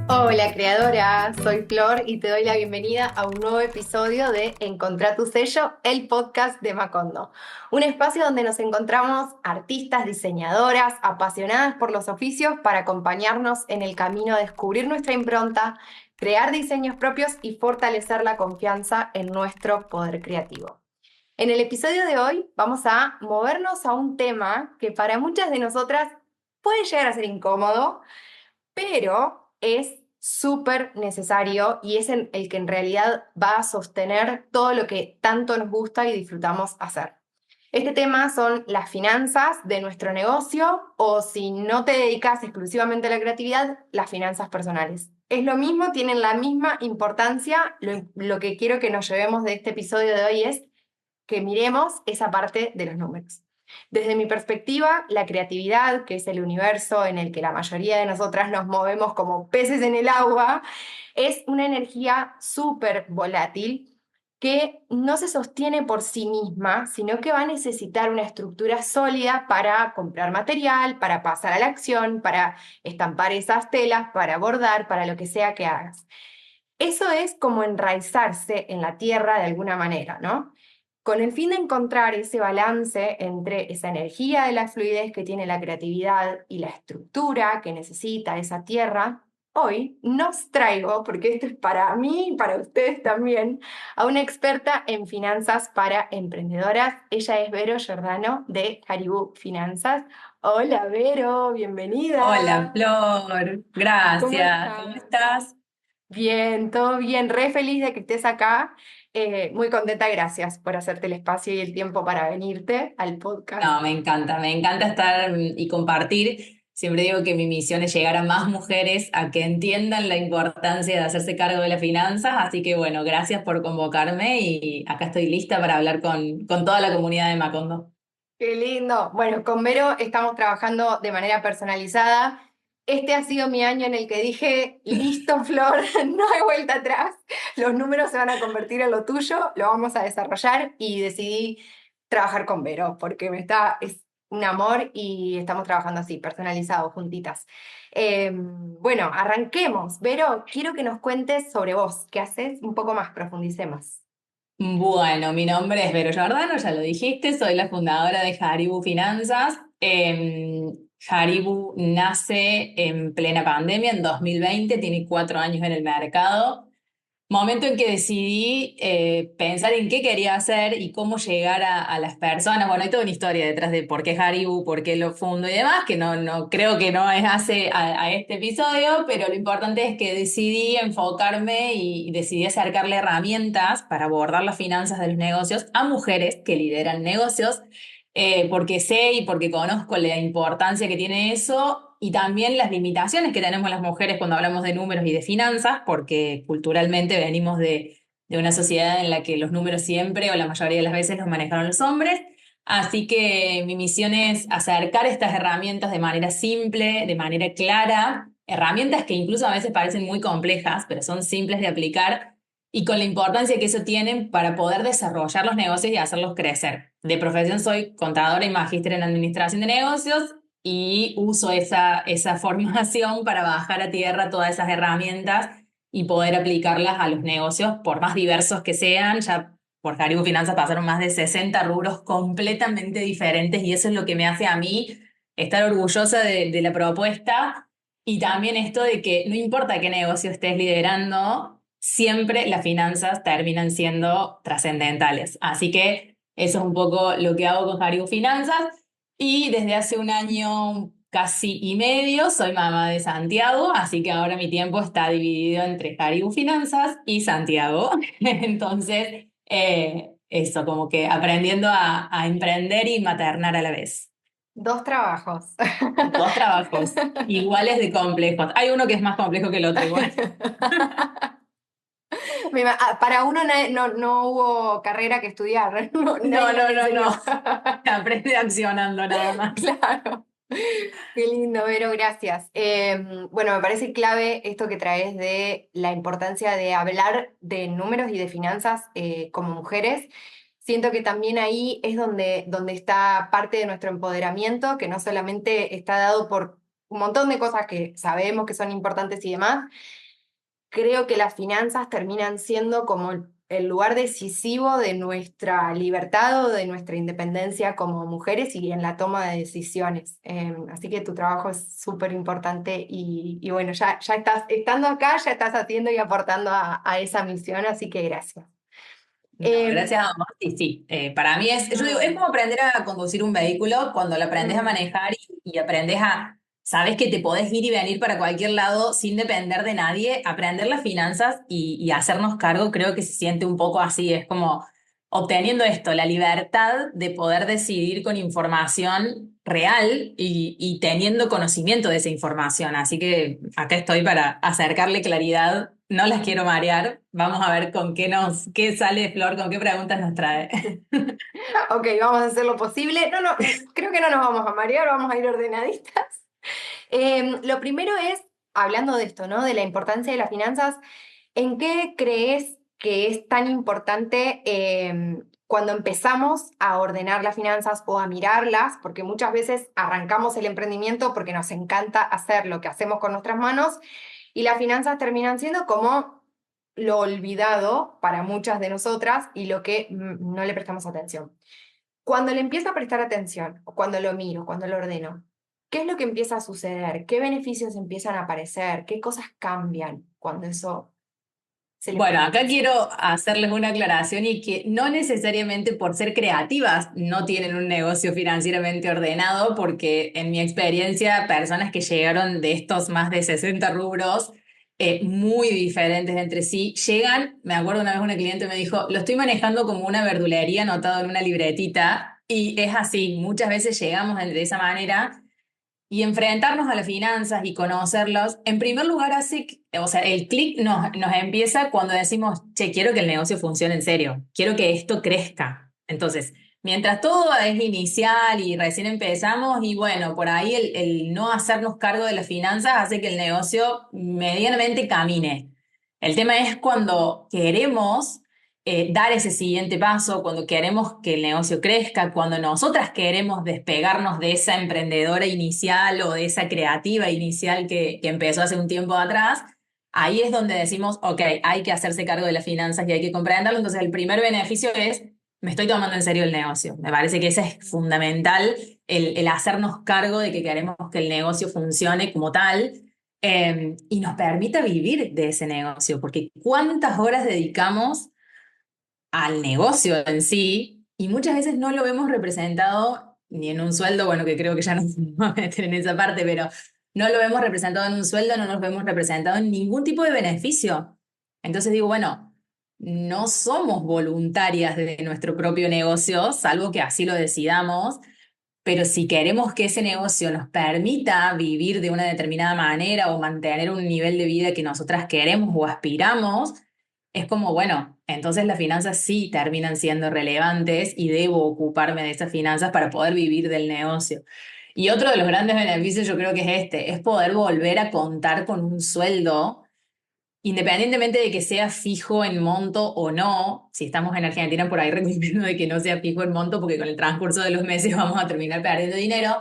Hola creadora, soy Flor y te doy la bienvenida a un nuevo episodio de Encontrá tu sello, el podcast de Macondo. Un espacio donde nos encontramos artistas, diseñadoras, apasionadas por los oficios para acompañarnos en el camino a descubrir nuestra impronta, crear diseños propios y fortalecer la confianza en nuestro poder creativo. En el episodio de hoy vamos a movernos a un tema que para muchas de nosotras puede llegar a ser incómodo, pero es súper necesario y es el que en realidad va a sostener todo lo que tanto nos gusta y disfrutamos hacer. Este tema son las finanzas de nuestro negocio o, si no te dedicas exclusivamente a la creatividad, las finanzas personales. Es lo mismo, tienen la misma importancia. Lo que quiero que nos llevemos de este episodio de hoy es que miremos esa parte de los números. Desde mi perspectiva, la creatividad, que es el universo en el que la mayoría de nosotras nos movemos como peces en el agua, es una energía súper volátil que no se sostiene por sí misma, sino que va a necesitar una estructura sólida para comprar material, para pasar a la acción, para estampar esas telas, para bordar, para lo que sea que hagas. Eso es como enraizarse en la tierra de alguna manera, ¿no? Con el fin de encontrar ese balance entre esa energía de la fluidez que tiene la creatividad y la estructura que necesita esa tierra, hoy nos traigo, porque esto es para mí y para ustedes también, a una experta en finanzas para emprendedoras. Ella es Vero Giordano de Caribú Finanzas. Hola Vero, Hola, bienvenida. Flor. ¿Cómo Gracias. ¿Cómo estás? estás? Bien, todo bien, re feliz de que estés acá. Muy contenta, gracias por hacerte el espacio y el tiempo para venirte al podcast. No, me encanta estar y compartir. Siempre digo que mi misión es llegar a más mujeres a que entiendan la importancia de hacerse cargo de las finanzas, así que bueno, gracias por convocarme y acá estoy lista para hablar con toda la comunidad de Macondo. Qué lindo. Bueno, con Vero estamos trabajando de manera personalizada. Este ha sido mi año en el que dije, listo, Flor, no hay vuelta atrás. Los números se van a convertir en lo tuyo, lo vamos a desarrollar y decidí trabajar con Vero porque es un amor y estamos trabajando así, personalizados, juntitas. Bueno, arranquemos. Vero, quiero que nos cuentes sobre vos. ¿Qué haces? Un poco más, profundicemos. Bueno, mi nombre es Vero Giordano, ya lo dijiste, soy la fundadora de Haribu Finanzas. Haribu nace en plena pandemia, en 2020, tiene 4 años en el mercado. Momento en que decidí pensar en qué quería hacer y cómo llegar a las personas. Bueno, hay toda una historia detrás de por qué Haribu, por qué lo fundo y demás, que no creo que no es hace a este episodio, pero lo importante es que decidí enfocarme y decidí acercarle herramientas para abordar las finanzas de los negocios a mujeres que lideran negocios, porque sé y porque conozco la importancia que tiene eso y también las limitaciones que tenemos las mujeres cuando hablamos de números y de finanzas, porque culturalmente venimos de una sociedad en la que los números siempre o la mayoría de las veces los manejaron los hombres. Así que mi misión es acercar estas herramientas de manera simple, de manera clara, herramientas que incluso a veces parecen muy complejas, pero son simples de aplicar y con la importancia que eso tienen para poder desarrollar los negocios y hacerlos crecer. De profesión soy contadora y magíster en administración de negocios y uso esa formación para bajar a tierra todas esas herramientas y poder aplicarlas a los negocios, por más diversos que sean. Ya por Haribu Finanzas pasaron más de 60 rubros completamente diferentes y eso es lo que me hace a mí estar orgullosa de la propuesta y también esto de que no importa qué negocio estés liderando, siempre las finanzas terminan siendo trascendentales. Así que eso es un poco lo que hago con Haribu Finanzas. Y desde hace un año casi y medio soy mamá de Santiago, así que ahora mi tiempo está dividido entre Haribu Finanzas y Santiago. Entonces, eso, como que aprendiendo a emprender y maternar a la vez. Dos trabajos. Dos trabajos iguales de complejos. Hay uno que es más complejo que el otro igual. Para uno no hubo carrera que estudiar, nadie No, nos no, no, enseñó. no. Aprende accionando nada más. Claro. Qué lindo, Vero, gracias. Bueno, me parece clave esto que traes de la importancia de hablar de números y de finanzas como mujeres. Siento que también ahí es donde está parte de nuestro empoderamiento, que no solamente está dado por un montón de cosas que sabemos que son importantes y demás, creo que las finanzas terminan siendo como el lugar decisivo de nuestra libertad o de nuestra independencia como mujeres y en la toma de decisiones. Así que tu trabajo es súper importante y bueno, ya estás, estando acá, ya estás haciendo y aportando a esa misión, así que gracias. No, Em, gracias a vos. Y sí, para mí yo digo, es como aprender a conducir un vehículo cuando lo aprendes a mm, manejar y aprendes sabes que te podés ir y venir para cualquier lado sin depender de nadie. Aprender las finanzas y hacernos cargo creo que se siente un poco así, es como obteniendo esto, la libertad de poder decidir con información real y teniendo conocimiento de esa información. Así que acá estoy para acercarle claridad. No las quiero marear. Vamos a ver con qué sale Flor, con qué preguntas nos trae. ok, vamos a hacer lo posible. No, no, creo que no nos vamos a marear, vamos a ir ordenaditas. Lo primero es, hablando de esto, ¿no? De la importancia de las finanzas, ¿en qué crees que es tan importante cuando empezamos a ordenar las finanzas o a mirarlas? Porque muchas veces arrancamos el emprendimiento porque nos encanta hacer lo que hacemos con nuestras manos y las finanzas terminan siendo como lo olvidado para muchas de nosotras y lo que no le prestamos atención. Cuando le empiezo a prestar atención, o cuando lo miro, cuando lo ordeno, ¿qué es lo que empieza a suceder? ¿Qué beneficios empiezan a aparecer? ¿Qué cosas cambian cuando eso se le Bueno, presta acá atención? quiero hacerles una aclaración y que no necesariamente por ser creativas no tienen un negocio financieramente ordenado, porque en mi experiencia, personas que llegaron de estos más de 60 rubros, muy diferentes entre sí, llegan, me acuerdo una vez una cliente me dijo, lo estoy manejando como una verdulería anotado en una libretita, y es así, muchas veces llegamos de esa manera. Y enfrentarnos a las finanzas y conocerlos, en primer lugar o sea, el clic nos empieza cuando decimos, che, quiero que el negocio funcione en serio, quiero que esto crezca. Entonces, mientras todo es inicial y recién empezamos, y bueno, por ahí el no hacernos cargo de las finanzas hace que el negocio medianamente camine. El tema es cuando queremos dar ese siguiente paso, cuando queremos que el negocio crezca, cuando nosotras queremos despegarnos de esa emprendedora inicial o de esa creativa inicial que empezó hace un tiempo atrás, ahí es donde decimos, ok, hay que hacerse cargo de las finanzas y hay que comprenderlo. Entonces, el primer beneficio es, me estoy tomando en serio el negocio. Me parece que ese es fundamental, el hacernos cargo de que queremos que el negocio funcione como tal. Y nos permita vivir de ese negocio, porque ¿cuántas horas dedicamos al negocio en sí y muchas veces no lo vemos representado ni en un sueldo, bueno, que creo que ya no nos vamos a meter en esa parte, pero no lo vemos representado en un sueldo, no nos vemos representado en ningún tipo de beneficio. Entonces digo, bueno, no somos voluntarias de nuestro propio negocio, salvo que así lo decidamos, pero si queremos que ese negocio nos permita vivir de una determinada manera o mantener un nivel de vida que nosotras queremos o aspiramos, es como, bueno, entonces las finanzas sí terminan siendo relevantes y debo ocuparme de esas finanzas para poder vivir del negocio. Y otro de los grandes beneficios yo creo que es es poder volver a contar con un sueldo, independientemente de que sea fijo en monto o no. Si estamos en Argentina, por ahí recomiendo de que no sea fijo en monto, porque con el transcurso de los meses vamos a terminar perdiendo dinero,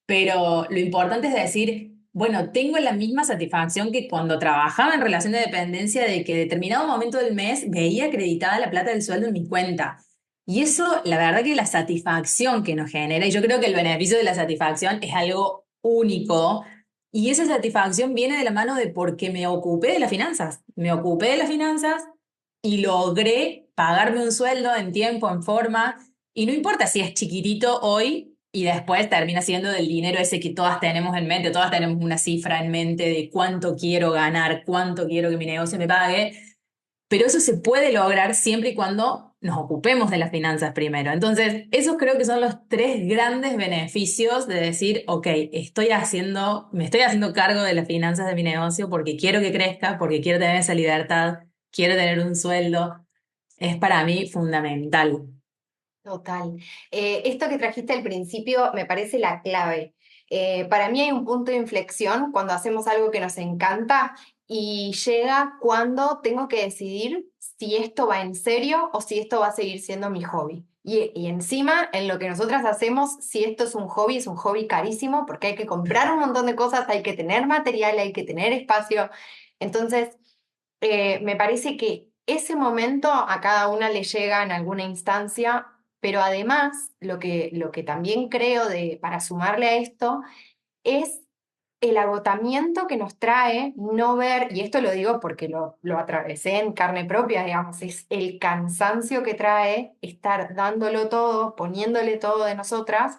pero lo importante es decir, bueno, tengo la misma satisfacción que cuando trabajaba en relación de dependencia, de que en determinado momento del mes veía acreditada la plata del sueldo en mi cuenta. Y eso, la verdad que la satisfacción que nos genera, y yo creo que el beneficio de la satisfacción es algo único, y esa satisfacción viene de la mano de porque me ocupé de las finanzas. Me ocupé de las finanzas y logré pagarme un sueldo en tiempo, en forma. Y no importa si es chiquitito hoy y después termina siendo del dinero ese que todas tenemos en mente, todas tenemos una cifra en mente de cuánto quiero ganar, cuánto quiero que mi negocio me pague. Pero eso se puede lograr siempre y cuando nos ocupemos de las finanzas primero. Entonces, esos creo que son los tres grandes beneficios de decir, ok, me estoy haciendo cargo de las finanzas de mi negocio porque quiero que crezca, porque quiero tener esa libertad, quiero tener un sueldo. Es para mí fundamental. Total. Esto que trajiste al principio me parece la clave. Para mí hay un punto de inflexión cuando hacemos algo que nos encanta y llega cuando tengo que decidir si esto va en serio o si esto va a seguir siendo mi hobby. Y encima, en lo que nosotras hacemos, si esto es un hobby carísimo, porque hay que comprar un montón de cosas, hay que tener material, hay que tener espacio. Entonces, me parece que ese momento a cada una le llega en alguna instancia, pero además, lo que también creo para sumarle a esto, es el agotamiento que nos trae no ver, y esto lo digo porque lo atravesé en carne propia, digamos, es el cansancio que trae estar dándolo todo, poniéndole todo de nosotras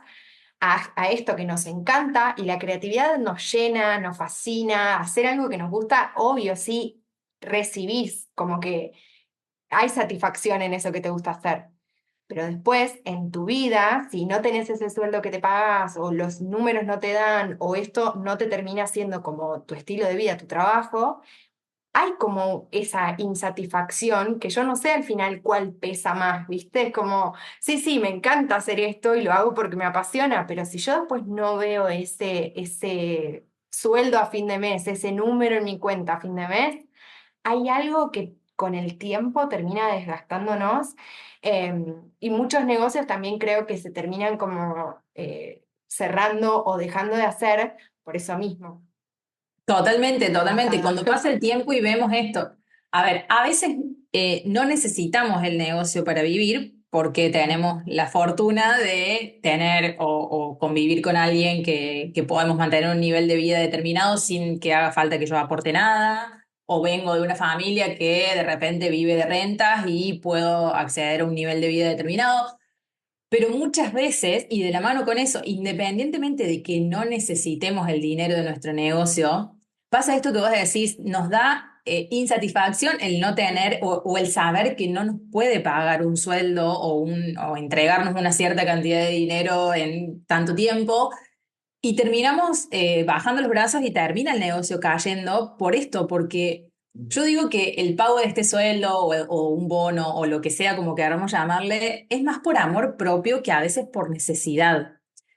a esto que nos encanta y la creatividad nos llena, nos fascina, hacer algo que nos gusta, obvio, sí, recibís, como que hay satisfacción en eso que te gusta hacer. Pero después, en tu vida, si no tenés ese sueldo que te pagas, o los números no te dan, o esto no te termina siendo como tu estilo de vida, tu trabajo, hay como esa insatisfacción que yo no sé al final cuál pesa más, ¿viste? Es como, sí, sí, me encanta hacer esto y lo hago porque me apasiona, pero si yo después no veo ese sueldo a fin de mes, ese número en mi cuenta a fin de mes, hay algo que con el tiempo termina desgastándonos, y muchos negocios también creo que se terminan como cerrando o dejando de hacer por eso mismo. Totalmente, totalmente. Atada. Cuando pasa el tiempo y vemos esto, a ver, a veces no necesitamos el negocio para vivir porque tenemos la fortuna de tener o convivir con alguien que podemos mantener un nivel de vida determinado sin que haga falta que yo aporte nada, o vengo de una familia que de repente vive de rentas y puedo acceder a un nivel de vida determinado. Pero muchas veces, y de la mano con eso, independientemente de que no necesitemos el dinero de nuestro negocio, pasa esto que vos decís, nos da insatisfacción el no tener o el saber que no nos puede pagar un sueldo o entregarnos una cierta cantidad de dinero en tanto tiempo. Y terminamos bajando los brazos y termina el negocio cayendo por esto, porque yo digo que el pago de este sueldo o un bono o lo que sea, como queramos llamarle, es más por amor propio que a veces por necesidad.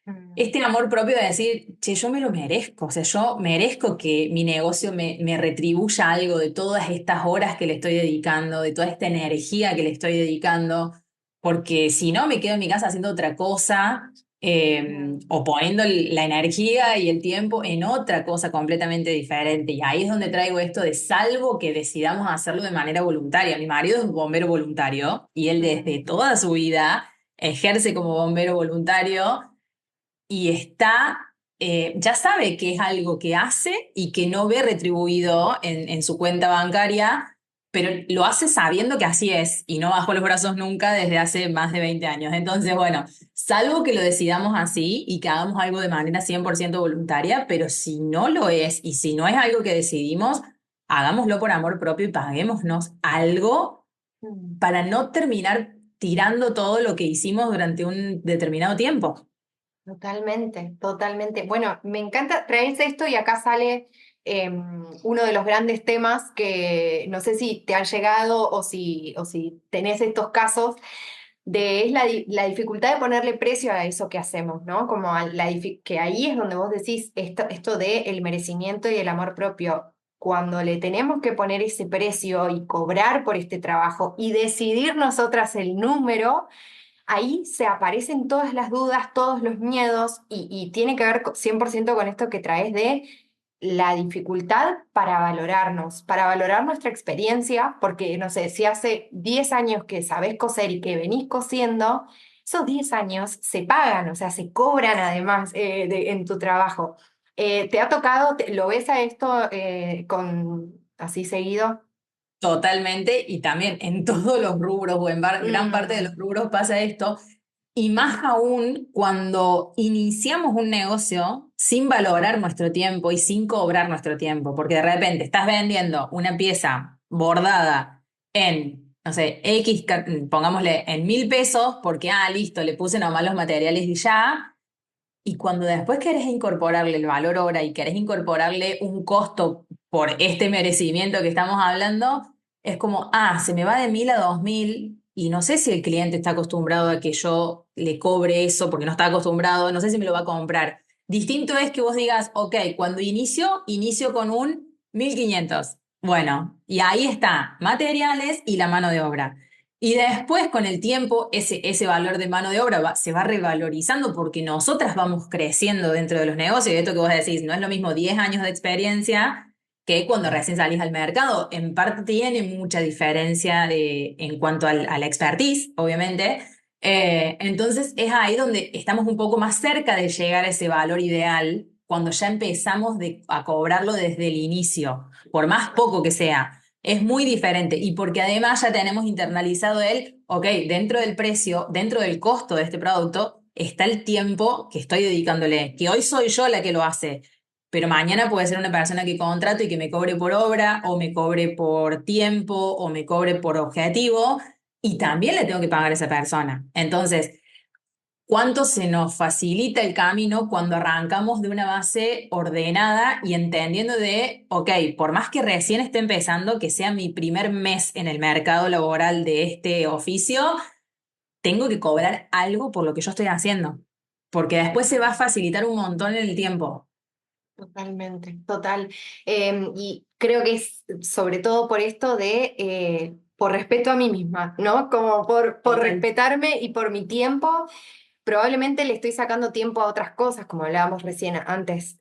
Mm, Este amor propio de decir, che, yo me lo merezco, o sea, yo merezco que mi negocio me retribuya algo de todas estas horas que le estoy dedicando, de toda esta energía que le estoy dedicando, porque si no me quedo en mi casa haciendo otra cosa, mm, o poniendo la energía y el tiempo en otra cosa completamente diferente. Y ahí es donde traigo esto de salvo que decidamos hacerlo de manera voluntaria. Mi marido es un bombero voluntario y él desde mm. toda su vida ejerce como bombero voluntario y ya sabe que es algo que hace y que no ve retribuido en su cuenta bancaria, pero lo hace sabiendo que así es y no bajó los brazos nunca desde hace más de 20 años. Entonces, bueno, salvo que lo decidamos así y que hagamos algo de manera 100% voluntaria, pero si no lo es y si no es algo que decidimos, hagámoslo por amor propio y paguémonos algo Mm. para no terminar tirando todo lo que hicimos durante un determinado tiempo. Totalmente, totalmente. Bueno, me encanta traerse esto y acá sale uno de los grandes temas que no sé si te han llegado o si tenés estos casos, es la dificultad de ponerle precio a eso que hacemos, ¿no? Como que ahí es donde vos decís esto de el merecimiento y el amor propio. Cuando le tenemos que poner ese precio y cobrar por este trabajo y decidir nosotras el número, ahí se aparecen todas las dudas, todos los miedos y tiene que ver 100% con esto que traes de la dificultad para valorar nuestra experiencia, porque no sé, si hace 10 años que sabés coser y que venís cosiendo, esos 10 años se pagan, o sea, se cobran además en tu trabajo. ¿Te ha tocado, lo ves a esto con así seguido? Totalmente, y también en todos los rubros o en gran parte de los Mm, rubros pasa esto, y más aún cuando iniciamos un negocio sin valorar nuestro tiempo y sin cobrar nuestro tiempo, porque de repente estás vendiendo una pieza bordada en, no sé, pongámosle en 1.000 pesos, porque, listo, le puse nomás los materiales y ya, y cuando después querés incorporarle el valor hora y querés incorporarle un costo por este merecimiento que estamos hablando, es como, se me va de 1.000 a 2.000 y no sé si el cliente está acostumbrado a que yo le cobre eso porque no está acostumbrado, no sé si me lo va a comprar. Distinto es que vos digas, ok, cuando inicio con un 1.500. Bueno, y ahí está, materiales y la mano de obra. Y después, con el tiempo, ese valor de mano de obra se va revalorizando porque nosotras vamos creciendo dentro de los negocios. Y esto que vos decís, no es lo mismo 10 años de experiencia que cuando recién salís al mercado. En parte tiene mucha diferencia en cuanto a la expertise, obviamente. Entonces, es ahí donde estamos un poco más cerca de llegar a ese valor ideal cuando ya empezamos a cobrarlo desde el inicio, por más poco que sea. Es muy diferente y porque además ya tenemos internalizado ok, dentro del precio, dentro del costo de este producto, está el tiempo que estoy dedicándole, que hoy soy yo la que lo hace, pero mañana puede ser una persona que contrato y que me cobre por obra o me cobre por tiempo o me cobre por objetivo y también le tengo que pagar a esa persona. Entonces, ¿cuánto se nos facilita el camino cuando arrancamos de una base ordenada y entendiendo ok, por más que recién esté empezando, que sea mi primer mes en el mercado laboral de este oficio, tengo que cobrar algo por lo que yo estoy haciendo, porque después se va a facilitar un montón en el tiempo. Totalmente, total. Y creo que es sobre todo por esto por respeto a mí misma, ¿no? Como por Total. respetarme y por mi tiempo. Probablemente le estoy sacando tiempo a otras cosas, como hablábamos recién antes.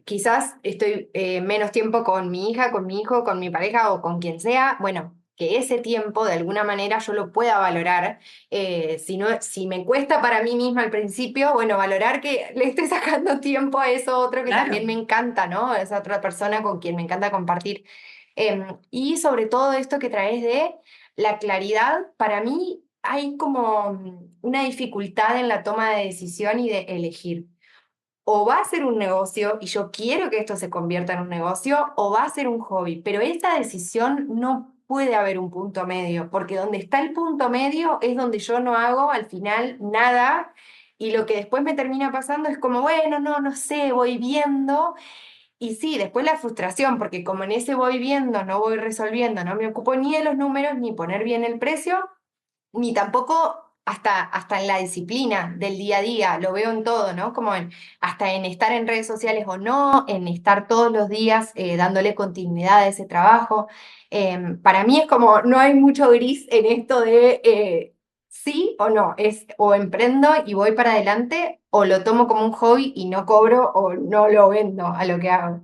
Quizás estoy menos tiempo con mi hija, con mi hijo, con mi pareja o con quien sea. Bueno, que ese tiempo de alguna manera yo lo pueda valorar. Si no, si me cuesta para mí misma al principio, bueno, valorar que le estoy sacando tiempo a eso otro que también Claro. me encanta, ¿no? Esa otra persona con quien me encanta compartir. Y sobre todo esto que traes de la claridad, para mí hay como una dificultad en la toma de decisión y de elegir. O va a ser un negocio y yo quiero que esto se convierta en un negocio, o va a ser un hobby, pero esa decisión no puede haber un punto medio, porque donde está el punto medio es donde yo no hago al final nada y lo que después me termina pasando es como, bueno, no sé, voy viendo y sí, después la frustración, porque como en ese voy viendo, no voy resolviendo, no me ocupo ni de los números, ni poner bien el precio, ni tampoco hasta en la disciplina del día a día, lo veo en todo, ¿no? Hasta en estar en redes sociales o no, en estar todos los días dándole continuidad a ese trabajo. Para mí es como, no hay mucho gris en esto de sí o no, es o emprendo y voy para adelante, o lo tomo como un hobby y no cobro o no lo vendo a lo que hago.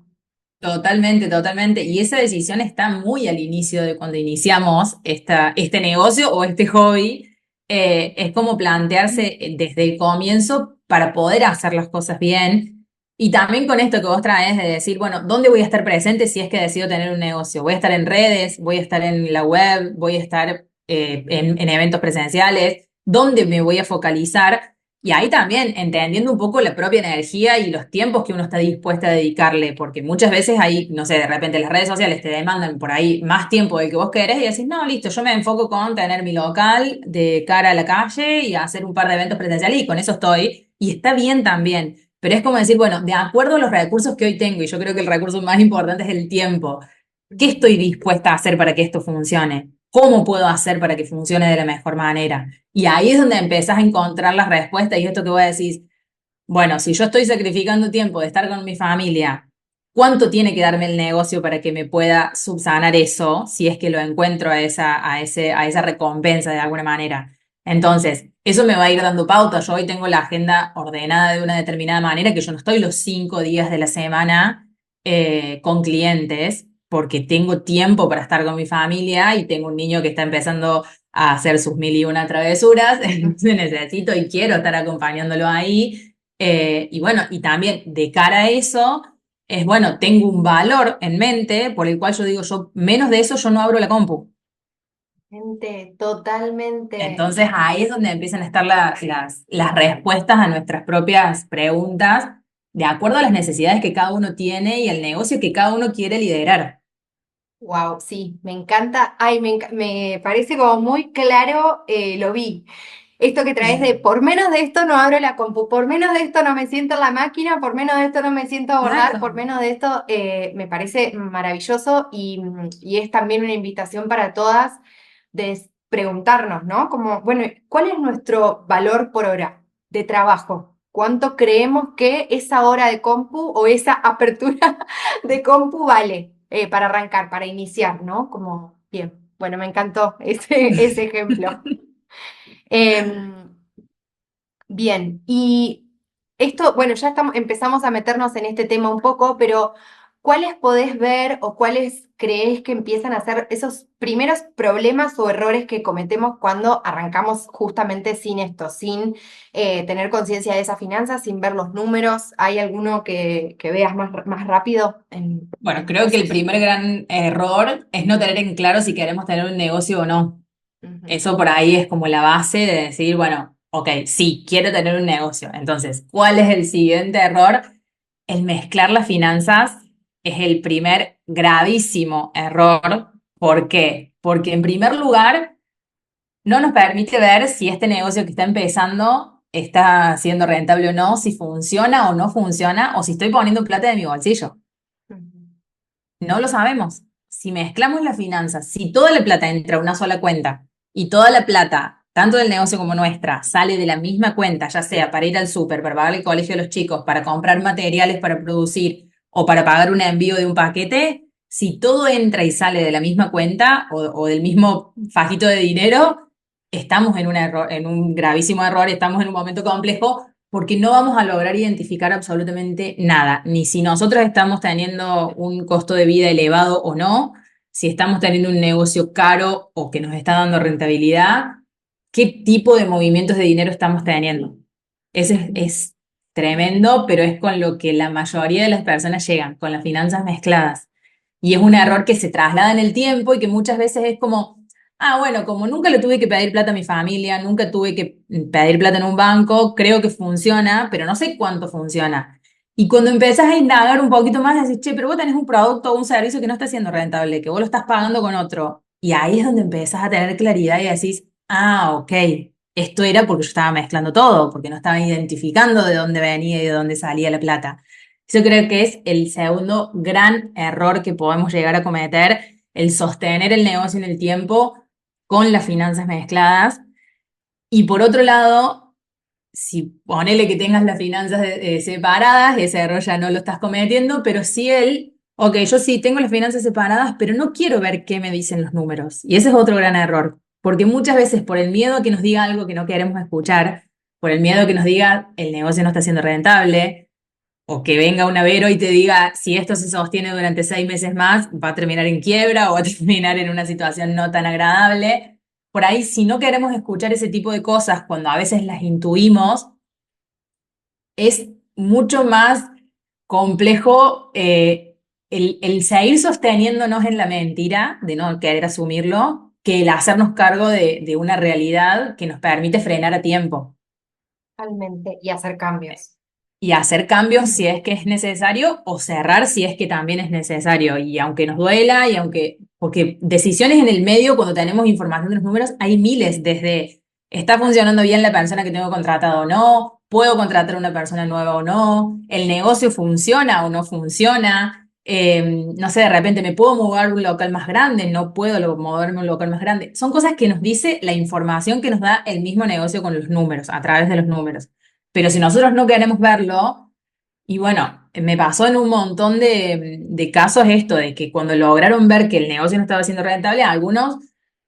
Totalmente, totalmente. Y esa decisión está muy al inicio de cuando iniciamos este negocio o este hobby. Es como plantearse desde el comienzo para poder hacer las cosas bien. Y también con esto que vos traes de decir, bueno, ¿dónde voy a estar presente si es que decido tener un negocio? ¿Voy a estar en redes? ¿Voy a estar en la web? ¿Voy a estar en eventos presenciales? ¿Dónde me voy a focalizar? Y ahí también entendiendo un poco la propia energía y los tiempos que uno está dispuesta a dedicarle, porque muchas veces ahí, no sé, de repente las redes sociales te demandan por ahí más tiempo del que vos querés y decís, no, listo, yo me enfoco con tener mi local de cara a la calle y hacer un par de eventos presenciales y con eso estoy. Y está bien también, pero es como decir, bueno, de acuerdo a los recursos que hoy tengo, y yo creo que el recurso más importante es el tiempo, ¿qué estoy dispuesta a hacer para que esto funcione? ¿Cómo puedo hacer para que funcione de la mejor manera? Y ahí es donde empezás a encontrar las respuestas y esto que vos decís, bueno, si yo estoy sacrificando tiempo de estar con mi familia, ¿cuánto tiene que darme el negocio para que me pueda subsanar eso si es que lo encuentro a esa recompensa de alguna manera? Entonces, eso me va a ir dando pauta. Yo hoy tengo la agenda ordenada de una determinada manera, que yo no estoy los 5 días de la semana con clientes, porque tengo tiempo para estar con mi familia y tengo un niño que está empezando a hacer sus mil y una travesuras, entonces necesito y quiero estar acompañándolo ahí. Y bueno, y también de cara a eso, es bueno, tengo un valor en mente por el cual yo digo, yo menos de eso yo no abro la compu. Totalmente, totalmente. Entonces ahí es donde empiezan a estar las respuestas a nuestras propias preguntas, de acuerdo a las necesidades que cada uno tiene y el negocio que cada uno quiere liderar. Wow, sí, me encanta. Ay, me parece como muy claro, lo vi. Esto que traes de por menos de esto no abro la compu, por menos de esto no me siento en la máquina, por menos de esto no me siento a bordar, por Claro. menos de esto me parece maravilloso y es también una invitación para todas de preguntarnos, ¿no? Como, bueno, ¿cuál es nuestro valor por hora de trabajo? ¿Cuánto creemos que esa hora de compu o esa apertura de compu vale para arrancar, para iniciar, ¿no? Como, bien. Bueno, me encantó ese ejemplo. Em, Bien, y esto, bueno, ya empezamos a meternos en este tema un poco, pero ¿cuáles podés ver o cuáles creés que empiezan a ser esos primeros problemas o errores que cometemos cuando arrancamos justamente sin esto, sin tener conciencia de esas finanzas, sin ver los números? ¿Hay alguno que veas más rápido Bueno, en creo que el esos? primer gran error es no tener en claro si queremos tener un negocio o no. Ujú, Eso por ahí es como la base de decir, bueno, ok, sí, quiero tener un negocio. Entonces, ¿cuál es el siguiente error? El mezclar las finanzas es el primer gravísimo error. ¿Por qué? Porque en primer lugar, no nos permite ver si este negocio que está empezando está siendo rentable o no, si funciona o no funciona, o si estoy poniendo plata de mi bolsillo. ujú. No lo sabemos. Si mezclamos las finanzas, si toda la plata entra a una sola cuenta y toda la plata, tanto del negocio como nuestra, sale de la misma cuenta, ya sea para ir al súper, para pagar el colegio de los chicos, para comprar materiales para producir o para pagar un envío de un paquete, si todo entra y sale de la misma cuenta o del mismo fajito de dinero, estamos en un error, en un gravísimo error, estamos en un momento complejo porque no vamos a lograr identificar absolutamente nada, ni si nosotros estamos teniendo un costo de vida elevado o no, si estamos teniendo un negocio caro o que nos está dando rentabilidad, qué tipo de movimientos de dinero estamos teniendo. Ese es tremendo, pero es con lo que la mayoría de las personas llegan, con las finanzas mezcladas. Y es un error que se traslada en el tiempo y que muchas veces es como, ah, bueno, como nunca le tuve que pedir plata a mi familia, nunca tuve que pedir plata en un banco, creo que funciona, pero no sé cuánto funciona. Y cuando empezás a indagar un poquito más, decís, che, pero vos tenés un producto o un servicio que no está siendo rentable, que vos lo estás pagando con otro. Y ahí es donde empezás a tener claridad y decís, ah, ok, esto era porque yo estaba mezclando todo, porque no estaba identificando de dónde venía y de dónde salía la plata. Yo creo que es el segundo gran error que podemos llegar a cometer, el sostener el negocio en el tiempo con las finanzas mezcladas. Y por otro lado, si ponele que tengas las finanzas separadas, ese error ya no lo estás cometiendo, pero sí ok, yo sí tengo las finanzas separadas, pero no quiero ver qué me dicen los números. Y ese es otro gran error, porque muchas veces por el miedo a que nos diga algo que no queremos escuchar, por el miedo a que nos diga el negocio no está siendo rentable, o que venga un Avero y te diga, si esto se sostiene durante 6 meses más, va a terminar en quiebra o va a terminar en una situación no tan agradable. Por ahí, si no queremos escuchar ese tipo de cosas cuando a veces las intuimos, es mucho más complejo el seguir sosteniéndonos en la mentira, de no querer asumirlo, que el hacernos cargo de una realidad que nos permite frenar a tiempo. Totalmente, y hacer cambios. Y hacer cambios si es que es necesario o cerrar si es que también es necesario. Y aunque nos duela y aunque, porque decisiones en el medio, cuando tenemos información de los números, hay miles, desde está funcionando bien la persona que tengo contratada o no, puedo contratar a una persona nueva o no, el negocio funciona o no funciona. No sé, de repente me puedo mover a un local más grande, no puedo moverme a un local más grande. Son cosas que nos dice la información que nos da el mismo negocio con los números, a través de los números. Pero si nosotros no queremos verlo, y bueno, me pasó en un montón de casos esto, de que cuando lograron ver que el negocio no estaba siendo rentable, algunos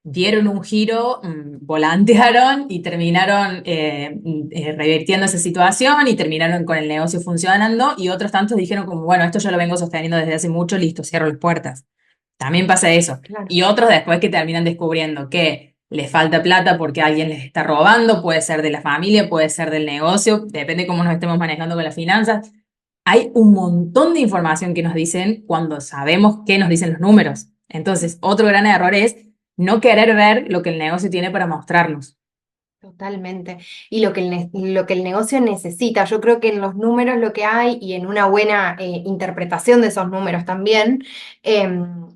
dieron un giro, volantearon y terminaron revirtiendo esa situación y terminaron con el negocio funcionando y otros tantos dijeron como, bueno, esto yo lo vengo sosteniendo desde hace mucho, listo, cierro las puertas. También pasa eso. Claro. Y otros después que terminan descubriendo que les falta plata porque alguien les está robando, puede ser de la familia, puede ser del negocio, depende cómo nos estemos manejando con las finanzas. Hay un montón de información que nos dicen cuando sabemos qué nos dicen los números. Entonces, otro gran error es no querer ver lo que el negocio tiene para mostrarnos. Totalmente. Y lo que el negocio necesita, yo creo que en los números lo que hay y en una buena interpretación de esos números también,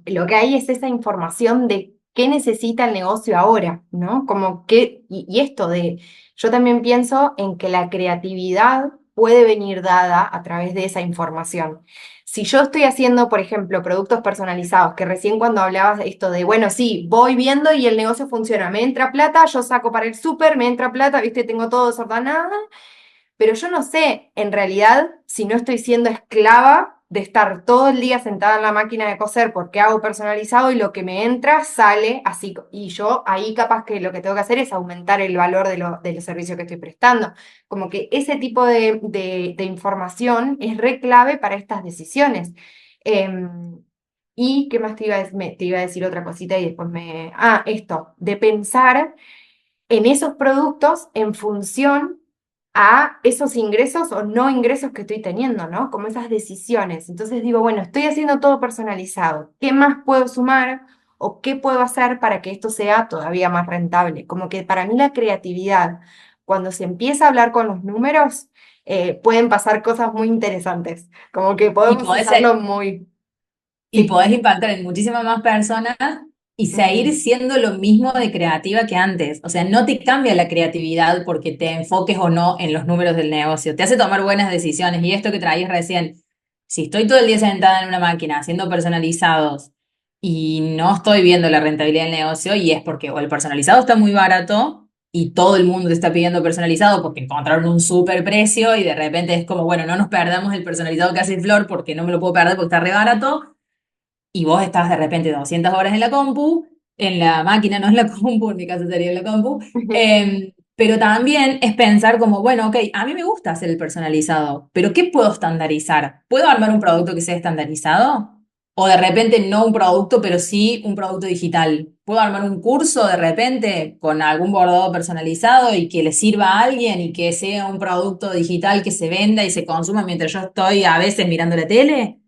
lo que hay es esa información de qué necesita el negocio ahora, ¿no? Como que, y esto de, yo también pienso en que la creatividad puede venir dada a través de esa información. Si yo estoy haciendo, por ejemplo, productos personalizados, que recién cuando hablabas de esto de, bueno, sí, voy viendo y el negocio funciona, me entra plata, yo saco para el súper, me entra plata, viste, tengo todo desordenado, pero yo no sé, en realidad, si no estoy siendo esclava de estar todo el día sentada en la máquina de coser porque hago personalizado y lo que me entra sale así. Y yo ahí capaz que lo que tengo que hacer es aumentar el valor de los servicios que estoy prestando. Como que ese tipo de información es re clave para estas decisiones. Em, ¿Y qué más te iba a, te iba a decir otra cosita y después me... Ah, esto, de pensar en esos productos en función a esos ingresos o no ingresos que estoy teniendo, ¿no? Como esas decisiones. Entonces digo, bueno, estoy haciendo todo personalizado. ¿Qué más puedo sumar o qué puedo hacer para que esto sea todavía más rentable? Como que para mí la creatividad, cuando se empieza a hablar con los números, pueden pasar cosas muy interesantes. Como que Y podemos podés, usarlo muy... y Sí. podés impactar en muchísimas más personas y seguir Mm, siendo lo mismo de creativa que antes. O sea, no te cambia la creatividad porque te enfoques o no en los números del negocio. Te hace tomar buenas decisiones. Y esto que traías recién, si estoy todo el día sentada en una máquina haciendo personalizados y no estoy viendo la rentabilidad del negocio, y es porque o el personalizado está muy barato y todo el mundo te está pidiendo personalizado porque encontraron un súper precio y de repente es como, bueno, no nos perdamos el personalizado que hace Flor porque no me lo puedo perder porque está re barato y vos estás de repente 200 horas en la compu, en la máquina, no en la compu, en mi caso sería en la compu, pero también es pensar como, bueno, ok, a mí me gusta hacer el personalizado, pero ¿qué puedo estandarizar? ¿Puedo armar un producto que sea estandarizado? O de repente no un producto, pero sí un producto digital. ¿Puedo armar un curso de repente con algún bordado personalizado y que le sirva a alguien y que sea un producto digital que se venda y se consuma mientras yo estoy a veces mirando la tele?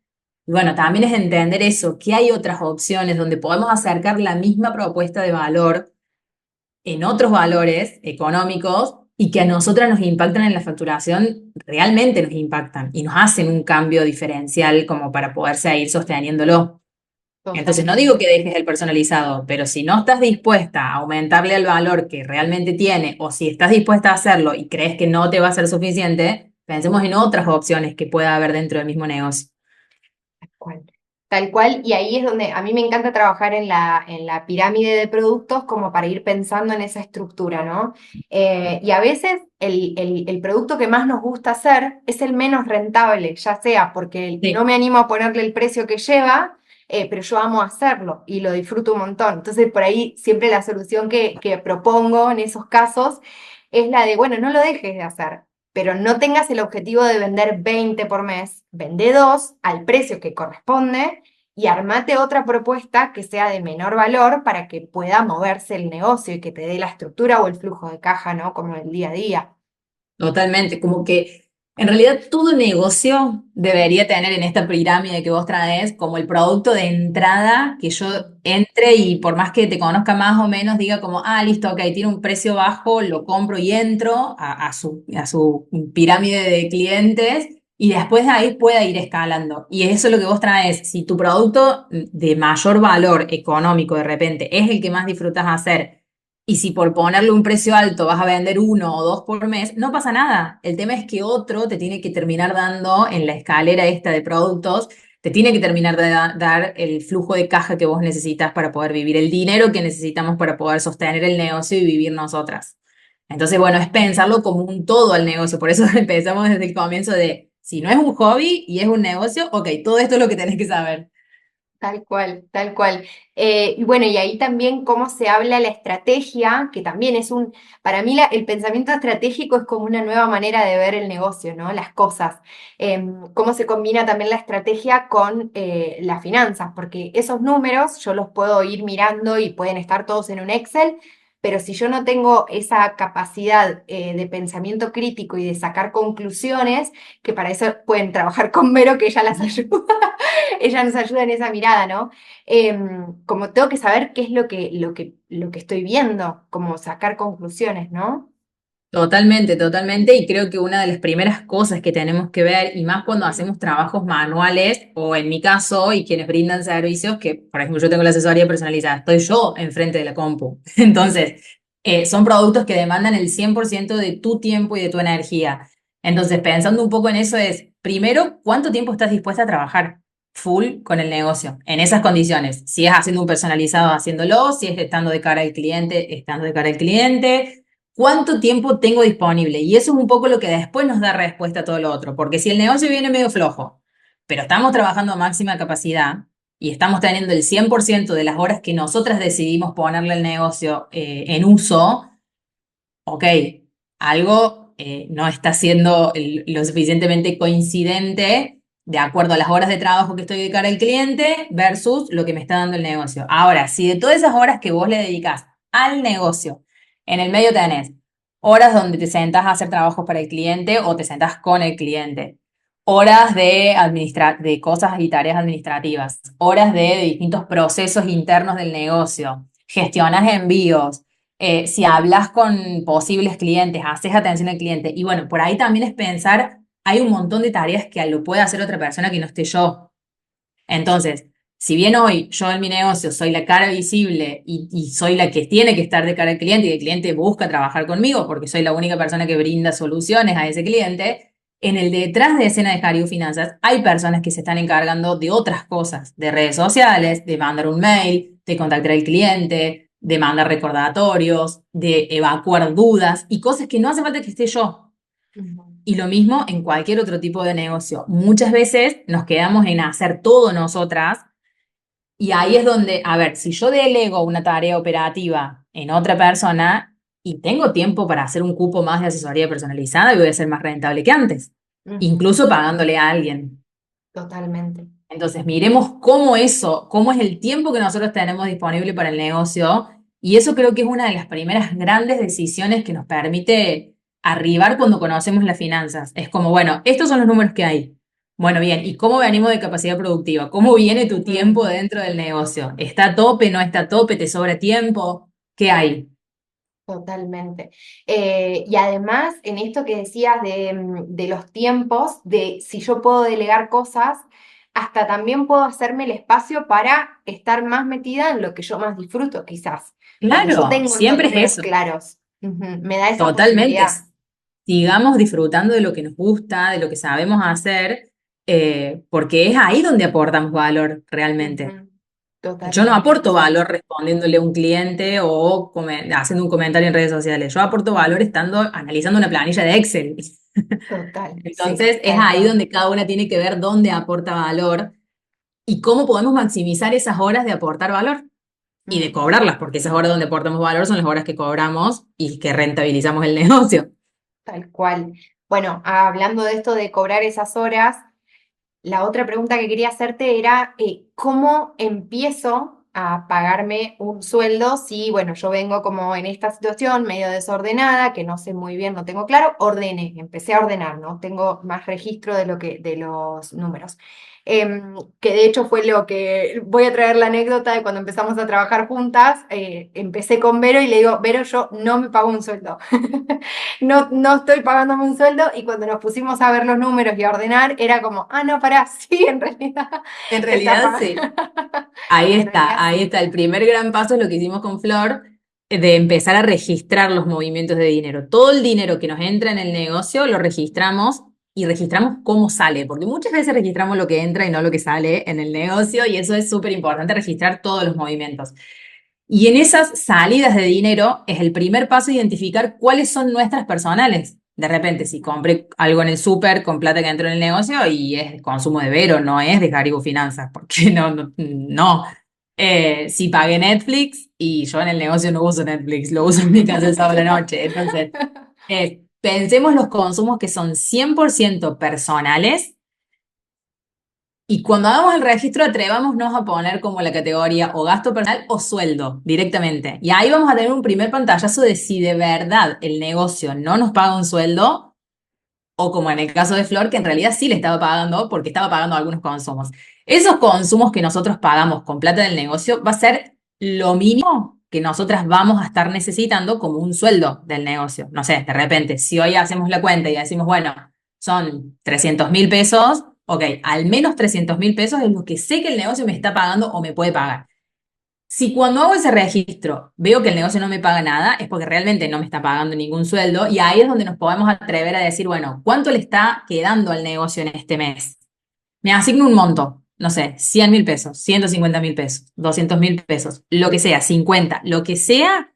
Y bueno, también es entender eso, que hay otras opciones donde podemos acercar la misma propuesta de valor en otros valores económicos y que a nosotras nos impactan en la facturación, realmente nos impactan y nos hacen un cambio diferencial como para poder seguir sosteniéndolo. Entonces, no digo Totalmente. que dejes el personalizado, pero si no estás dispuesta a aumentarle el valor que realmente tiene, o si estás dispuesta a hacerlo y crees que no te va a ser suficiente, pensemos en otras opciones que pueda haber dentro del mismo negocio. Cual. Tal cual, y ahí es donde a mí me encanta trabajar en la pirámide de productos como para ir pensando en esa estructura, ¿no? Y a veces el producto que más nos gusta hacer es el menos rentable, ya sea porque no Sí. me animo a ponerle el precio que lleva, pero yo amo hacerlo y lo disfruto un montón. Entonces, por ahí siempre la solución que propongo en esos casos es la de, bueno, no lo dejes de hacer, pero no tengas el objetivo de vender 20 por mes, vende 2 al precio que corresponde y armate otra propuesta que sea de menor valor para que pueda moverse el negocio y que te dé la estructura o el flujo de caja, ¿no? Como el día a día. Totalmente, como que en realidad todo negocio debería tener en esta pirámide que vos traes como el producto de entrada que yo entre y por más que te conozca más o menos diga como, ah, listo, ok, tiene un precio bajo, lo compro y entro a su pirámide de clientes y después de ahí pueda ir escalando. Y eso es lo que vos traes. Si tu producto de mayor valor económico de repente es el que más disfrutas hacer, y si por ponerle un precio alto vas a vender uno o dos por mes, no pasa nada. El tema es que otro te tiene que terminar dando en la escalera esta de productos, te tiene que terminar de dar el flujo de caja que vos necesitas para poder vivir, el dinero que necesitamos para poder sostener el negocio y vivir nosotras. Entonces, bueno, es pensarlo como un todo al negocio. Por eso empezamos desde el comienzo de, si no es un hobby y es un negocio, ok, todo esto es lo que tenés que saber. Tal cual, tal cual. Y bueno, y ahí también cómo se habla la estrategia, que también es para mí el pensamiento estratégico es como una nueva manera de ver el negocio, ¿no? Las cosas. Cómo se combina también la estrategia con las finanzas, porque esos números yo los puedo ir mirando y pueden estar todos en un Excel, pero si yo no tengo esa capacidad de pensamiento crítico y de sacar conclusiones, que para eso pueden trabajar con Vero, que ella las ayuda. Ella nos ayuda en esa mirada, ¿no? Como tengo que saber qué es lo que estoy viendo, como sacar conclusiones, ¿no? Totalmente, totalmente. Y creo que una de las primeras cosas que tenemos que ver, y más cuando hacemos trabajos manuales, o en mi caso, y quienes brindan servicios, que por ejemplo yo tengo la asesoría personalizada, estoy yo enfrente de la compu. Entonces, son productos que demandan el 100% de tu tiempo y de tu energía. Entonces, pensando un poco en eso es, primero, ¿cuánto tiempo estás dispuesta a trabajar full con el negocio en esas condiciones? Si es haciendo un personalizado, haciéndolo, si es estando de cara al cliente, estando de cara al cliente. ¿Cuánto tiempo tengo disponible? Y eso es un poco lo que después nos da respuesta a todo lo otro, porque si el negocio viene medio flojo, pero estamos trabajando a máxima capacidad y estamos teniendo el 100% de las horas que nosotras decidimos ponerle al negocio en uso, ok, algo no está siendo lo suficientemente coincidente de acuerdo a las horas de trabajo que estoy de cara al cliente versus lo que me está dando el negocio. Ahora, si de todas esas horas que vos le dedicás al negocio, en el medio tenés horas donde te sentás a hacer trabajos para el cliente o te sentás con el cliente, horas de cosas y tareas administrativas, horas de distintos procesos internos del negocio, gestionas envíos, si hablas con posibles clientes, haces atención al cliente. Y bueno, por ahí también es pensar, hay un montón de tareas que lo puede hacer otra persona que no esté yo. Entonces, si bien hoy yo en mi negocio soy la cara visible y soy la que tiene que estar de cara al cliente y el cliente busca trabajar conmigo porque soy la única persona que brinda soluciones a ese cliente, en el detrás de escena de Cariu Finanzas hay personas que se están encargando de otras cosas, de redes sociales, de mandar un mail, de contactar al cliente, de mandar recordatorios, de evacuar dudas y cosas que no hace falta que esté yo. Y lo mismo en cualquier otro tipo de negocio. Muchas veces nos quedamos en hacer todo nosotras y ahí es donde, a ver, si yo delego una tarea operativa en otra persona y tengo tiempo para hacer un cupo más de asesoría personalizada, y voy a ser más rentable que antes, Ujú. incluso pagándole a alguien. Totalmente. Entonces, miremos cómo eso, cómo es el tiempo que nosotros tenemos disponible para el negocio. Y eso creo que es una de las primeras grandes decisiones que nos permite arribar cuando conocemos las finanzas. Es como, bueno, estos son los números que hay. Bueno, bien, ¿y cómo venimos de capacidad productiva? ¿Cómo viene tu Ujú. tiempo dentro del negocio? ¿Está a tope? ¿No está a tope? ¿Te sobra tiempo? ¿Qué hay? Totalmente. Y además, en esto que decías de los tiempos, de si yo puedo delegar cosas, hasta también puedo hacerme el espacio para estar más metida en lo que yo más disfruto, quizás, porque yo Claro, tengo estos siempre es números eso. claros. Ujú. Me da esa Totalmente. posibilidad. Sigamos disfrutando de lo que nos gusta, de lo que sabemos hacer, porque es ahí donde aportamos valor realmente. Ujú. Yo no Totalmente. aporto valor respondiéndole a un cliente o haciendo un comentario en redes sociales. Yo aporto valor estando analizando una planilla de Excel. Total, sí, Entonces es tal ahí cual. donde cada una tiene que ver dónde aporta valor y cómo podemos maximizar esas horas de aportar valor y de Ujú. cobrarlas, porque esas horas donde aportamos valor son las horas que cobramos y que rentabilizamos el negocio. Tal cual. Bueno, hablando de esto de cobrar esas horas, la otra pregunta que quería hacerte era, ¿cómo empiezo a pagarme un sueldo si, bueno, yo vengo como en esta situación medio desordenada, que no sé muy bien, no tengo claro, ordené, empecé a ordenar, ¿no? Tengo más registro de de los números. Que de hecho fue lo que voy a traer la anécdota de cuando empezamos a trabajar juntas. Empecé con Vero y le digo, Vero, yo no me pago un sueldo. No, no estoy pagándome un sueldo y cuando nos pusimos a ver los números y a ordenar, era como, ah, no, pará, sí, en realidad En te está realidad, pagando. sí. Ahí En realidad está, ahí sí. está. El primer gran paso es lo que hicimos con Flor, de empezar a registrar los movimientos de dinero. Todo el dinero que nos entra en el negocio lo registramos y registramos cómo sale, porque muchas veces registramos lo que entra y no lo que sale en el negocio y eso es súper importante, registrar todos los movimientos. Y en esas salidas de dinero es el primer paso identificar cuáles son nuestras personales. De repente, si compré algo en el súper con plata que entró en el negocio y es consumo de Vero, no es de Caribu Finanzas, porque no. Si pagué Netflix y yo en el negocio no uso Netflix, lo uso en mi casa el sábado a la noche. Entonces, pensemos los consumos que son 100% personales y cuando hagamos el registro, atrevámonos a poner como la categoría o gasto personal o sueldo directamente. Y ahí vamos a tener un primer pantallazo de si de verdad el negocio no nos paga un sueldo o como en el caso de Flor, que en realidad sí le estaba pagando porque estaba pagando algunos consumos. Esos consumos que nosotros pagamos con plata del negocio va a ser lo mínimo que nosotras vamos a estar necesitando como un sueldo del negocio. No sé, de repente, si hoy hacemos la cuenta y decimos, bueno, son 300.000 pesos, ok, al menos 300.000 pesos es lo que sé que el negocio me está pagando o me puede pagar. Si cuando hago ese registro veo que el negocio no me paga nada, es porque realmente no me está pagando ningún sueldo y ahí es donde nos podemos atrever a decir, bueno, ¿cuánto le está quedando al negocio en este mes? Me asigno un monto, no sé, 100.000 pesos, 150.000 pesos, 200.000 pesos, lo que sea, 50, lo que sea,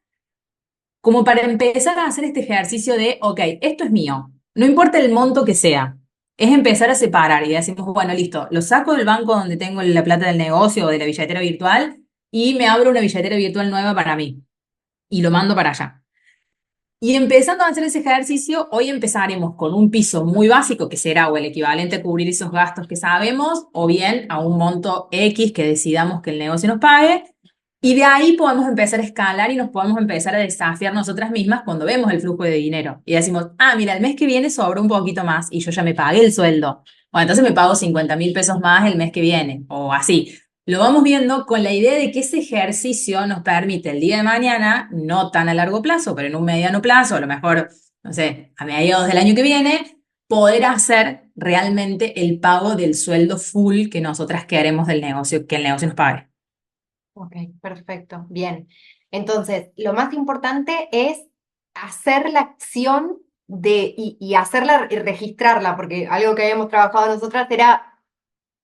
como para empezar a hacer este ejercicio de, ok, esto es mío, no importa el monto que sea. es empezar a separar y decimos, bueno, listo, lo saco del banco donde tengo la plata del negocio o de la billetera virtual y me abro una billetera virtual nueva para mí y lo mando para allá. Y empezando a hacer ese ejercicio, hoy empezaremos con un piso muy básico, que será o el equivalente a cubrir esos gastos que sabemos, o bien a un monto X que decidamos que el negocio nos pague. Y de ahí podemos empezar a escalar y nos podemos empezar a desafiar nosotras mismas cuando vemos el flujo de dinero. Y decimos, ah, mira, el mes que viene sobró un poquito más y yo ya me pagué el sueldo. Bueno, entonces me pago 50.000 pesos más el mes que viene, o así. Lo vamos viendo con la idea de que ese ejercicio nos permite el día de mañana, no tan a largo plazo, pero en un mediano plazo, a lo mejor, no sé, a mediados del año que viene, poder hacer realmente el pago del sueldo full que nosotras queremos del negocio, que el negocio nos pague. Ok, perfecto, bien. Entonces, lo más importante es hacer la acción y hacerla y registrarla, porque algo que habíamos trabajado nosotras era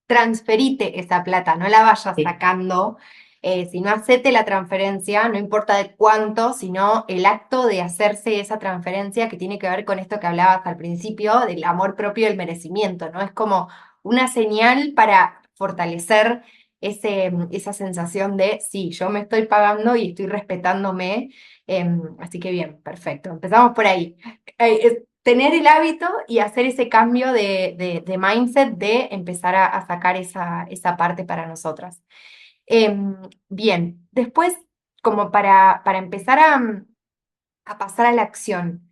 transferite esa plata, no la vayas Sí. sacando, sino hacete la transferencia, no importa de cuánto, sino el acto de hacerse esa transferencia que tiene que ver con esto que hablabas al principio, del amor propio y el merecimiento, ¿no? Es como una señal para fortalecer esa sensación de, sí, yo me estoy pagando y estoy respetándome. Así que bien, perfecto. Empezamos por ahí. Tener el hábito y hacer ese cambio de mindset de empezar a sacar esa parte para nosotras. Bien, después, como para empezar a pasar a la acción.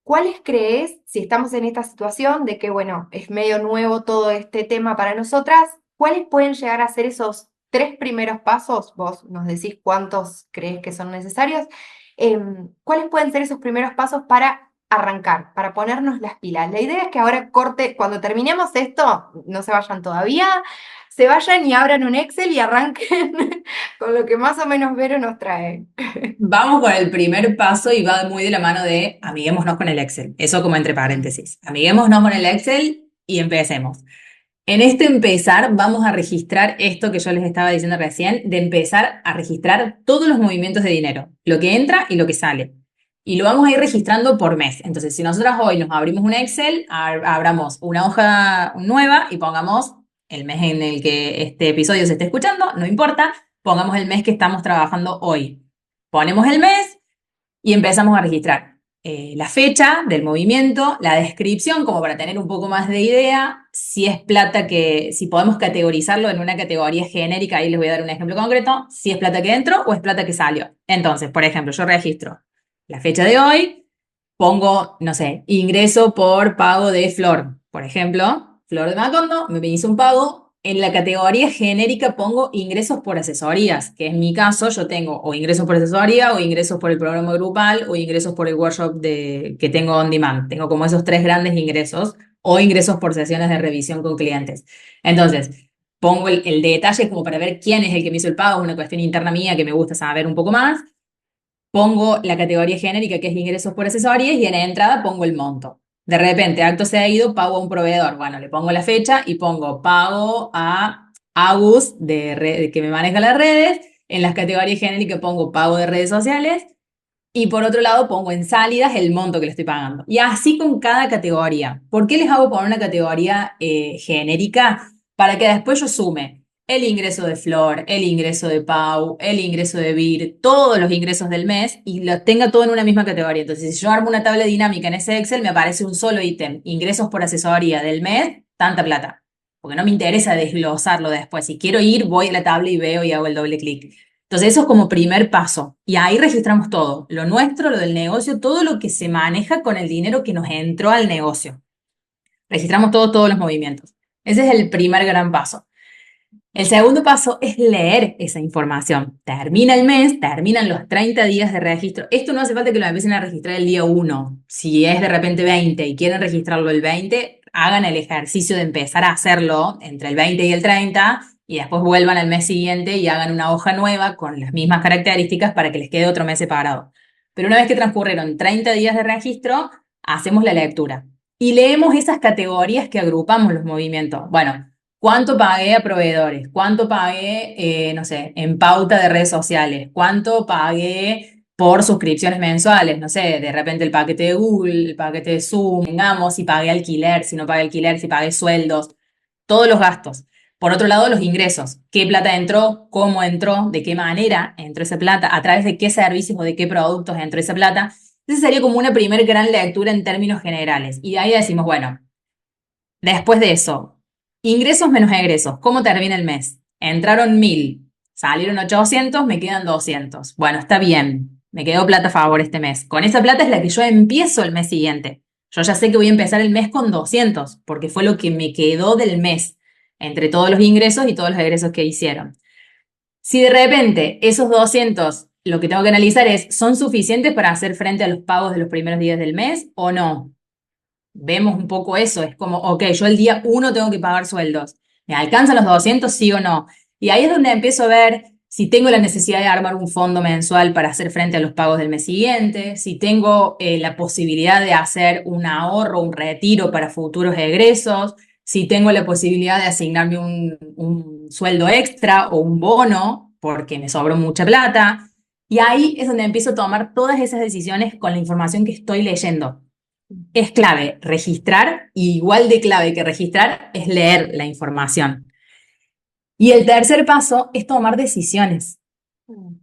¿Cuáles crees, si estamos en esta situación de que, bueno, es medio nuevo todo este tema para nosotras, cuáles pueden llegar a ser esos tres primeros pasos? Vos nos decís cuántos crees que son necesarios. ¿Cuáles pueden ser esos primeros pasos para arrancar, para ponernos las pilas? La idea es que ahora corte, cuando terminemos esto, no se vayan todavía, se vayan y abran un Excel y arranquen con lo que más o menos Vero nos trae. Vamos con el primer paso y va muy de la mano de amiguémonos con el Excel. Eso como entre paréntesis. Amiguémonos con el Excel y empecemos. En este empezar, vamos a registrar esto que yo les estaba diciendo recién, de empezar a registrar todos los movimientos de dinero, lo que entra y lo que sale. Y lo vamos a ir registrando por mes. Entonces, si nosotras hoy nos abrimos un Excel, abramos una hoja nueva y pongamos el mes en el que este episodio se esté escuchando, no importa, pongamos el mes que estamos trabajando hoy. Ponemos el mes y empezamos a registrar la fecha del movimiento, la descripción, como para tener un poco más de idea, si es plata si podemos categorizarlo en una categoría genérica, ahí les voy a dar un ejemplo concreto, si es plata que entró o es plata que salió. Entonces, por ejemplo, yo registro la fecha de hoy, pongo, no sé, ingreso por pago de Flor, por ejemplo, Flor de Macondo, me hizo un pago. En la categoría genérica pongo ingresos por asesorías, que en mi caso yo tengo o ingresos por asesoría o ingresos por el programa grupal o ingresos por el workshop que tengo on demand. Tengo como esos tres grandes ingresos o ingresos por sesiones de revisión con clientes. Entonces, pongo el detalle como para ver quién es el que me hizo el pago, es una cuestión interna mía que me gusta saber un poco más. Pongo la categoría genérica que es ingresos por asesorías y en la entrada pongo el monto. De repente, acto seguido, pago a un proveedor. Bueno, le pongo la fecha y pongo pago a Agus que me maneja las redes. En las categorías genéricas pongo pago de redes sociales. Y por otro lado, pongo en sálidas el monto que le estoy pagando. Y así con cada categoría. ¿Por qué les hago poner una categoría genérica? Para que después yo sume el ingreso de Flor, el ingreso de Pau, el ingreso de Vir, todos los ingresos del mes y los tenga todo en una misma categoría. Entonces, si yo armo una tabla dinámica en ese Excel, me aparece un solo ítem, ingresos por asesoría del mes, tanta plata. Porque no me interesa desglosarlo después. Si quiero ir, voy a la tabla y veo y hago el doble clic. Entonces, eso es como primer paso. Y ahí registramos todo, lo nuestro, lo del negocio, todo lo que se maneja con el dinero que nos entró al negocio. Registramos todos los movimientos. Ese es el primer gran paso. El segundo paso es leer esa información. Termina el mes, terminan los 30 días de registro. Esto no hace falta que lo empiecen a registrar el día 1. Si es de repente 20 y quieren registrarlo el 20, hagan el ejercicio de empezar a hacerlo entre el 20 y el 30 y después vuelvan al mes siguiente y hagan una hoja nueva con las mismas características para que les quede otro mes separado. Pero una vez que transcurrieron 30 días de registro, hacemos la lectura y leemos esas categorías que agrupamos los movimientos. Bueno, ¿cuánto pagué a proveedores? ¿Cuánto pagué, no sé, en pauta de redes sociales? ¿Cuánto pagué por suscripciones mensuales, no sé, de repente el paquete de Google, el paquete de Zoom, tengamos, si pagué alquiler, si no pagué alquiler, si pagué sueldos, todos los gastos. Por otro lado, los ingresos. ¿Qué plata entró? ¿Cómo entró? ¿De qué manera entró esa plata? ¿A través de qué servicios o de qué productos entró esa plata? Esa sería como una primer gran lectura en términos generales. Y de ahí decimos, bueno, después de eso, ingresos menos egresos. ¿Cómo termina el mes? Entraron 1.000, salieron 800, me quedan 200. Bueno, está bien, me quedó plata a favor este mes. Con esa plata es la que yo empiezo el mes siguiente. Yo ya sé que voy a empezar el mes con 200, porque fue lo que me quedó del mes, entre todos los ingresos y todos los egresos que hicieron. Si de repente esos 200, lo que tengo que analizar es, ¿son suficientes para hacer frente a los pagos de los primeros días del mes o no? Vemos un poco eso, es como, ok, yo el día uno tengo que pagar sueldos. ¿Me alcanzan los 200, sí o no? Y ahí es donde empiezo a ver si tengo la necesidad de armar un fondo mensual para hacer frente a los pagos del mes siguiente, si tengo la posibilidad de hacer un ahorro, un retiro para futuros egresos, si tengo la posibilidad de asignarme un sueldo extra o un bono porque me sobró mucha plata. Y ahí es donde empiezo a tomar todas esas decisiones con la información que estoy leyendo. Es clave registrar, y igual de clave que registrar es leer la información. Y el tercer paso es tomar decisiones.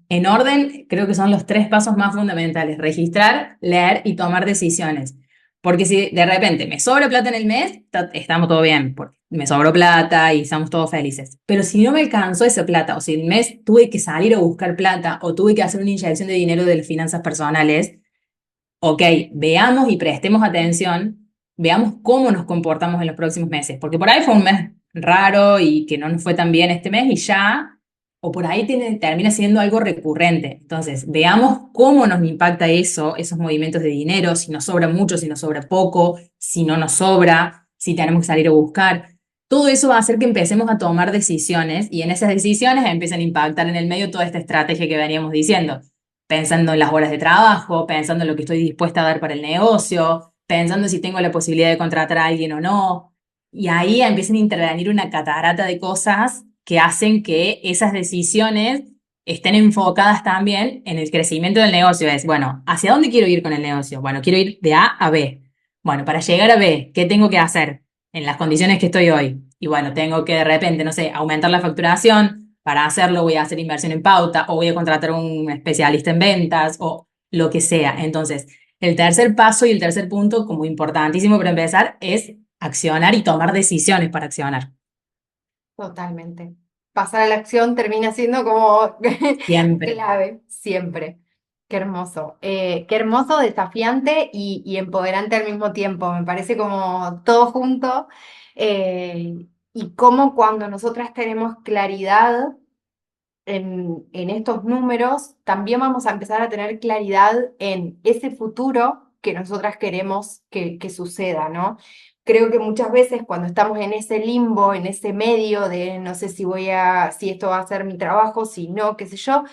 En orden, creo que son los tres pasos más fundamentales: registrar, leer y tomar decisiones. Porque si de repente me sobra plata en el mes, estamos todo bien, porque me sobró plata y estamos todos felices. Pero si no me alcanzó esa plata, o si el mes tuve que salir a buscar plata, o tuve que hacer una inyección de dinero de las finanzas personales, ok, veamos y prestemos atención, veamos cómo nos comportamos en los próximos meses, porque por ahí fue un mes raro y que no nos fue tan bien este mes y ya, o por ahí termina siendo algo recurrente. Entonces, veamos cómo nos impacta eso, esos movimientos de dinero, si nos sobra mucho, si nos sobra poco, si no nos sobra, si tenemos que salir a buscar. Todo eso va a hacer que empecemos a tomar decisiones y en esas decisiones empiezan a impactar en el medio toda esta estrategia que veníamos diciendo, pensando en las horas de trabajo, pensando en lo que estoy dispuesta a dar para el negocio, pensando si tengo la posibilidad de contratar a alguien o no. Y ahí empiezan a intervenir una catarata de cosas que hacen que esas decisiones estén enfocadas también en el crecimiento del negocio. Es, bueno, ¿hacia dónde quiero ir con el negocio? Bueno, quiero ir de A a B. Bueno, para llegar a B, ¿qué tengo que hacer en las condiciones que estoy hoy? Y bueno, tengo que de repente, no sé, aumentar la facturación. Para hacerlo voy a hacer inversión en pauta o voy a contratar a un especialista en ventas o lo que sea. Entonces, el tercer paso y el tercer punto, como importantísimo para empezar, es accionar y tomar decisiones para accionar. Totalmente. Pasar a la acción termina siendo como Siempre. clave, siempre. Qué hermoso, desafiante y empoderante al mismo tiempo. Me parece como todo junto. Y cómo cuando nosotras tenemos claridad en estos números, también vamos a empezar a tener claridad en ese futuro que nosotras queremos que suceda, ¿no? Creo que muchas veces cuando estamos en ese limbo, en ese medio de no sé si esto va a ser mi trabajo, si no, qué sé yo,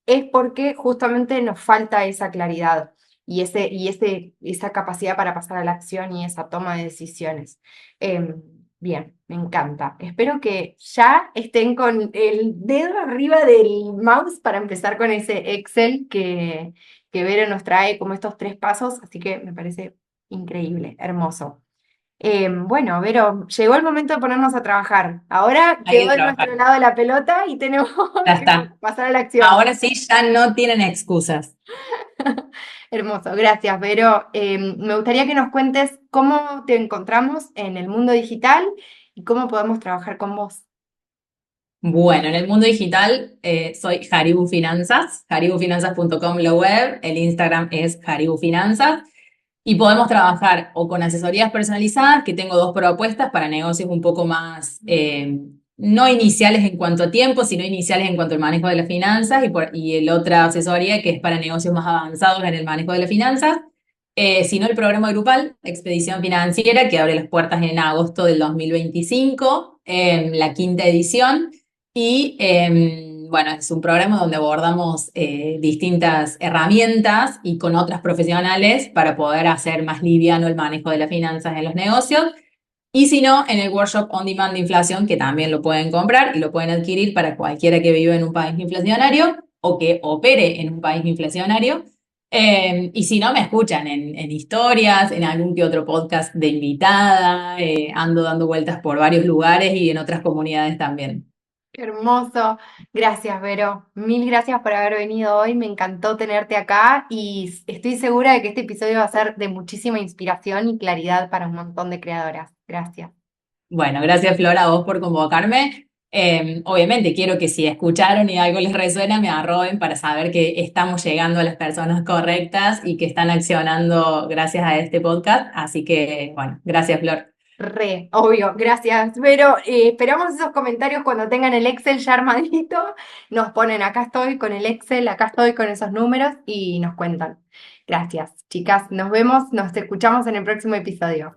es porque justamente nos falta esa claridad esa capacidad para pasar a la acción y esa toma de decisiones. Bien, me encanta. Espero que ya estén con el dedo arriba del mouse para empezar con ese Excel que Vero nos trae como estos tres pasos, así que me parece increíble, hermoso. Bueno, Vero, llegó el momento de ponernos a trabajar. Ahora Hay quedó que de nuestro trabajar. lado la pelota y tenemos Ya que está. pasar a la acción. Ahora sí, ya no tienen excusas. Hermoso, gracias, Vero. Me gustaría que nos cuentes cómo te encontramos en el mundo digital y cómo podemos trabajar con vos. Bueno, en el mundo digital soy Haribu Finanzas, haribufinanzas.com la web, el Instagram es Haribu Finanzas. Y podemos trabajar o con asesorías personalizadas, que tengo dos propuestas para negocios un poco más, no iniciales en cuanto a tiempo, sino iniciales en cuanto al manejo de las finanzas, y el otra asesoría que es para negocios más avanzados en el manejo de las finanzas. Sino el programa grupal, Expedición Financiera, que abre las puertas en agosto del 2025, la quinta edición. Y bueno, es un programa donde abordamos distintas herramientas y con otras profesionales para poder hacer más liviano el manejo de las finanzas en los negocios. Y si no, en el workshop On Demand de inflación, que también lo pueden comprar y lo pueden adquirir para cualquiera que viva en un país inflacionario, o que opere en un país inflacionario. Y si no, me escuchan en historias, en algún que otro podcast de invitada, ando dando vueltas por varios lugares y en otras comunidades también. Qué hermoso. Gracias, Vero. Mil gracias por haber venido hoy. Me encantó tenerte acá y estoy segura de que este episodio va a ser de muchísima inspiración y claridad para un montón de creadoras. Gracias. Bueno, gracias Flora a vos por convocarme. Obviamente quiero que si escucharon y algo les resuena, me arroben para saber que estamos llegando a las personas correctas y que están accionando gracias a este podcast. Así que, bueno, gracias Flor. Re, obvio, gracias. Pero esperamos esos comentarios cuando tengan el Excel ya armadito. Nos ponen acá estoy con el Excel, acá estoy con esos números y nos cuentan. Gracias, chicas. Nos vemos, nos escuchamos en el próximo episodio.